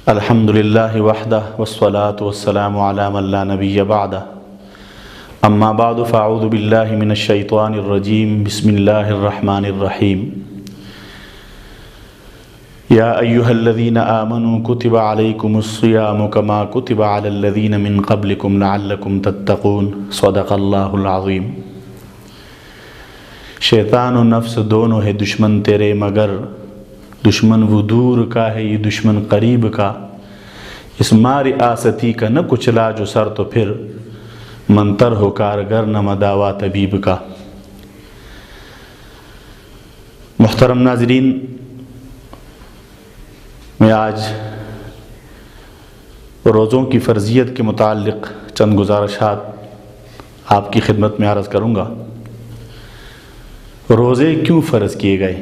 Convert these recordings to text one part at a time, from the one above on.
الحمد للہ وحدہ والصلاة والسلام علی من لا نبی بعدہ اما بعد فاعوذ باللہ من الشیطان الرجیم بسم اللہ الرحمن الرحیم یا ایہا الذین آمنوا کتب علیکم الصیام کما کتب علی الذین من قبلکم لعلکم تتقون صدق اللہ العظیم۔ شیطان و نفس دونوں ہے دشمن تیرے، مگر دشمن وہ دور کا ہے یہ دشمن قریب کا، اس مار آستی کا نہ کچلا جو سر تو پھر منتر ہو کارگر نہ مداوا طبیب کا۔ محترم ناظرین، میں آج روزوں کی فرضیت کے متعلق چند گزارشات آپ کی خدمت میں عرض کروں گا۔ روزے کیوں فرض کیے گئے؟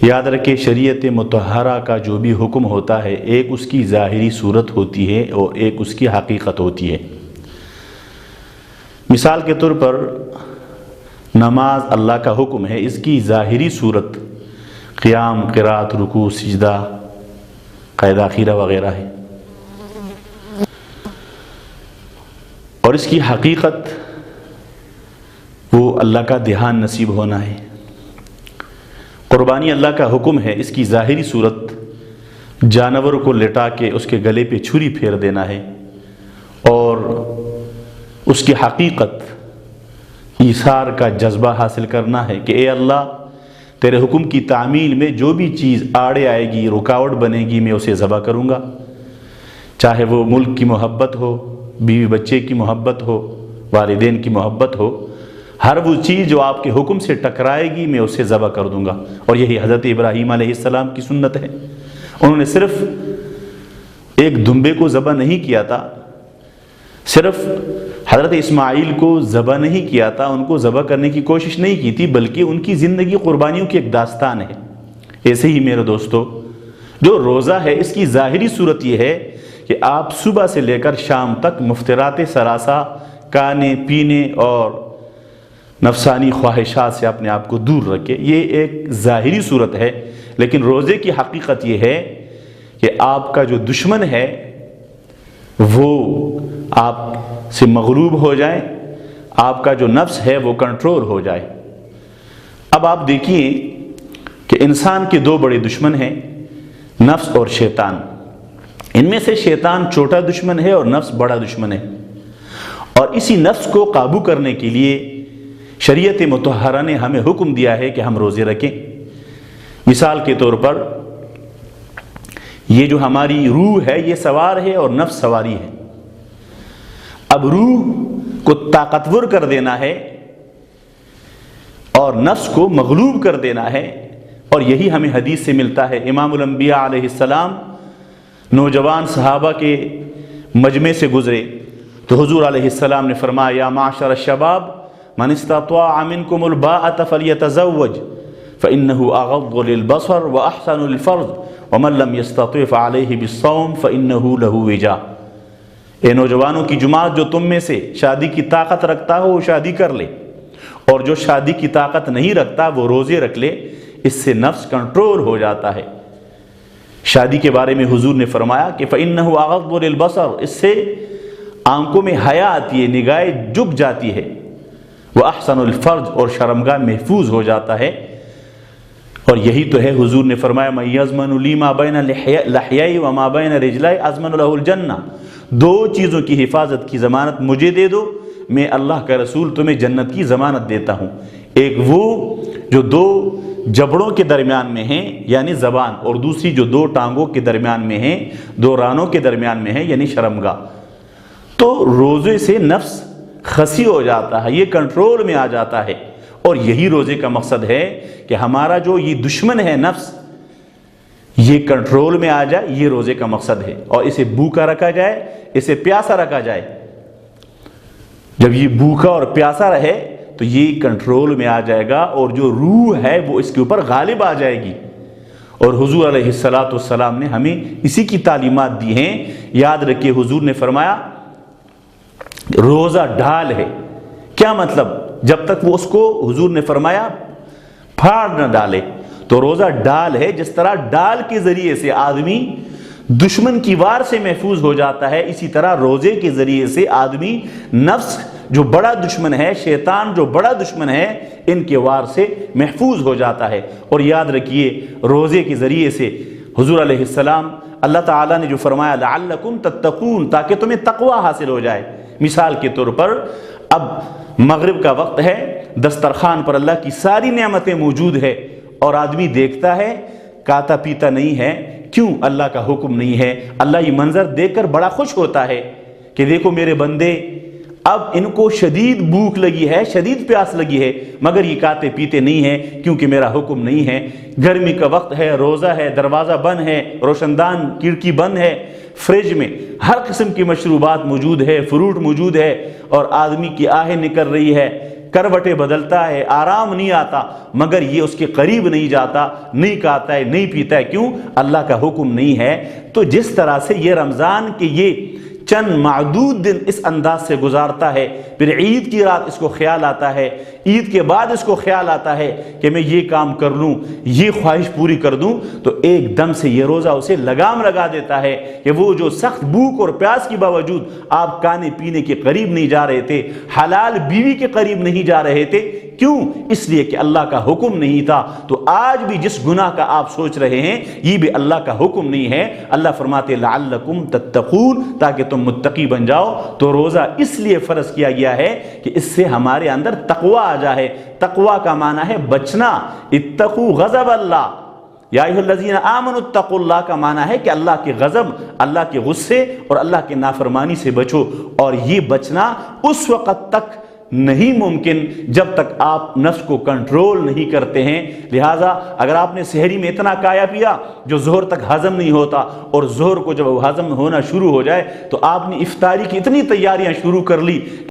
یاد رکھیں، شریعت مطہرہ کا جو بھی حکم ہوتا ہے، ایک اس کی ظاہری صورت ہوتی ہے اور ایک اس کی حقیقت ہوتی ہے۔ مثال کے طور پر نماز اللہ کا حکم ہے، اس کی ظاہری صورت قیام، قرات، رکوع، سجدہ، قاعدہ خیرہ وغیرہ ہے، اور اس کی حقیقت وہ اللہ کا دھیان نصیب ہونا ہے۔ قربانی اللہ کا حکم ہے، اس کی ظاہری صورت جانور کو لٹا کے اس کے گلے پہ چھری پھیر دینا ہے، اور اس کی حقیقت ایثار کا جذبہ حاصل کرنا ہے کہ اے اللہ، تیرے حکم کی تعمیل میں جو بھی چیز آڑے آئے گی، رکاوٹ بنے گی، میں اسے ذبح کروں گا، چاہے وہ ملک کی محبت ہو، بیوی بچے کی محبت ہو، والدین کی محبت ہو، ہر وہ چیز جو آپ کے حکم سے ٹکرائے گی میں اسے ذبح کر دوں گا۔ اور یہی حضرت ابراہیم علیہ السلام کی سنت ہے۔ انہوں نے صرف ایک دمبے کو ذبح نہیں کیا تھا، صرف حضرت اسماعیل کو ذبح نہیں کیا تھا، ان کو ذبح کرنے کی کوشش نہیں کی تھی، بلکہ ان کی زندگی قربانیوں کی ایک داستان ہے۔ ایسے ہی میرے دوستو، جو روزہ ہے اس کی ظاہری صورت یہ ہے کہ آپ صبح سے لے کر شام تک مفترات ثلاثہ، کھانے پینے اور نفسانی خواہشات سے اپنے آپ کو دور رکھے، یہ ایک ظاہری صورت ہے۔ لیکن روزے کی حقیقت یہ ہے کہ آپ کا جو دشمن ہے وہ آپ سے مغلوب ہو جائے، آپ کا جو نفس ہے وہ کنٹرول ہو جائے۔ اب آپ دیکھیے کہ انسان کے دو بڑے دشمن ہیں، نفس اور شیطان۔ ان میں سے شیطان چھوٹا دشمن ہے اور نفس بڑا دشمن ہے، اور اسی نفس کو قابو کرنے کے لیے شریعت مطہرہ نے ہمیں حکم دیا ہے کہ ہم روزے رکھیں۔ مثال کے طور پر یہ جو ہماری روح ہے یہ سوار ہے اور نفس سواری ہے۔ اب روح کو طاقتور کر دینا ہے اور نفس کو مغلوب کر دینا ہے، اور یہی ہمیں حدیث سے ملتا ہے۔ امام الانبیاء علیہ السلام نوجوان صحابہ کے مجمع سے گزرے تو حضور علیہ السلام نے فرمایا، یا معاشر الشباب من استطاع منکم الباءۃ فلیتزوج فإنہ اغض للبصر واحسن للفرج ومن لم یستطع فعلیہ بالصوم فإنہ لہ وجاء۔ اے نوجوانوں کی جماعت، جو تم میں سے شادی کی طاقت رکھتا ہو وہ شادی کر لے، اور جو شادی کی طاقت نہیں رکھتا وہ روزے رکھ لے، اس سے نفس کنٹرول ہو جاتا ہے۔ شادی کے بارے میں حضور نے فرمایا کہ فإنہ اغض للبصر، اس سے آنکھوں میں حیا آتی ہے، نگاہیں جھک جاتی ہے، وَأَحْسَنُ الْفَرْجِ، اور شرمگاہ محفوظ ہو جاتا ہے۔ اور یہی تو ہے، حضور نے فرمایا مَن يَضْمَنُ لِي مَا بَيْنَ لَحْيَيْ وَمَا بَيْنَ رِجْلَيْ أَضْمَنُ لَهُ الْجَنَّةِ، دو چیزوں کی حفاظت کی ضمانت مجھے دے دو، میں اللہ کا رسول تمہیں جنت کی ضمانت دیتا ہوں۔ ایک وہ جو دو جبڑوں کے درمیان میں ہیں یعنی زبان، اور دوسری جو دو ٹانگوں کے درمیان میں ہیں، دو رانوں کے درمیان میں ہے یعنی شرمگاہ۔ تو روزے سے نفس خسی ہو جاتا ہے، یہ کنٹرول میں آ جاتا ہے، اور یہی روزے کا مقصد ہے کہ ہمارا جو یہ دشمن ہے نفس، یہ کنٹرول میں آ جائے، یہ روزے کا مقصد ہے، اور اسے بھوکا رکھا جائے، اسے پیاسا رکھا جائے۔ جب یہ بھوکا اور پیاسا رہے تو یہ کنٹرول میں آ جائے گا، اور جو روح ہے وہ اس کے اوپر غالب آ جائے گی۔ اور حضور علیہ السلام نے ہمیں اسی کی تعلیمات دی ہیں۔ یاد رکھیے، حضور نے فرمایا روزہ ڈھال ہے۔ کیا مطلب؟ جب تک وہ اس کو حضور نے فرمایا پھاڑ نہ ڈالے، تو روزہ ڈال ہے۔ جس طرح ڈال کے ذریعے سے آدمی دشمن کی وار سے محفوظ ہو جاتا ہے، اسی طرح روزے کے ذریعے سے آدمی نفس جو بڑا دشمن ہے، شیطان جو بڑا دشمن ہے، ان کے وار سے محفوظ ہو جاتا ہے۔ اور یاد رکھیے روزے کے ذریعے سے حضور علیہ السلام اللہ تعالیٰ نے جو فرمایا لعلکم تتقون، تاکہ تمہیں تقوی حاصل ہو جائے۔ مثال کے طور پر اب مغرب کا وقت ہے، دسترخوان پر اللہ کی ساری نعمتیں موجود ہے اور آدمی دیکھتا ہے کھاتا پیتا نہیں ہے، کیوں؟ اللہ کا حکم نہیں ہے۔ اللہ یہ منظر دیکھ کر بڑا خوش ہوتا ہے کہ دیکھو میرے بندے، اب ان کو شدید بھوک لگی ہے، شدید پیاس لگی ہے، مگر یہ کھاتے پیتے نہیں ہیں کیونکہ میرا حکم نہیں ہے۔ گرمی کا وقت ہے، روزہ ہے، دروازہ بند ہے، روشن دان کھڑکی بند ہے، فریج میں ہر قسم کی مشروبات موجود ہے، فروٹ موجود ہے، اور آدمی کی آہیں نکل رہی ہے، کروٹیں بدلتا ہے، آرام نہیں آتا، مگر یہ اس کے قریب نہیں جاتا، نہیں کھاتا ہے، نہیں پیتا ہے، کیوں؟ اللہ کا حکم نہیں ہے۔ تو جس طرح سے یہ رمضان کے یہ چند معدود دن اس انداز سے گزارتا ہے، پھر عید کی رات اس کو خیال آتا ہے، عید کے بعد اس کو خیال آتا ہے کہ میں یہ کام کر لوں، یہ خواہش پوری کر دوں، تو ایک دم سے یہ روزہ اسے لگام لگا دیتا ہے کہ وہ جو سخت بھوک اور پیاس کے باوجود آپ کھانے پینے کے قریب نہیں جا رہے تھے، حلال بیوی کے قریب نہیں جا رہے تھے، کیوں؟ اس لیے کہ اللہ کا حکم نہیں تھا۔ تو آج بھی جس گناہ کا آپ سوچ رہے ہیں یہ بھی اللہ کا حکم نہیں ہے۔ اللہ فرماتے لعلکم تتقون، تاکہ تم متقی بن جاؤ۔ تو روزہ اس لیے فرض کیا گیا ہے کہ اس سے ہمارے اندر تقوی آ جائے۔ تقوی کا معنی ہے بچنا، اتقوا غضب اللہ، یا ایھا الذین آمنوا اتقوا اللہ کا معنی ہے کہ اللہ کے غضب، اللہ کے غصے اور اللہ کے نافرمانی سے بچو۔ اور یہ بچنا اس وقت تک نہیں ممکن جب تک آپ نفس کو کنٹرول نہیں کرتے ہیں۔ لہٰذا اگر آپ نے سحری میں اتنا کھایا پیا جو ظہر تک ہضم نہیں ہوتا، اور ظہر کو جب وہ ہضم ہونا شروع ہو جائے تو آپ نے افطاری کی اتنی تیاریاں شروع کر لی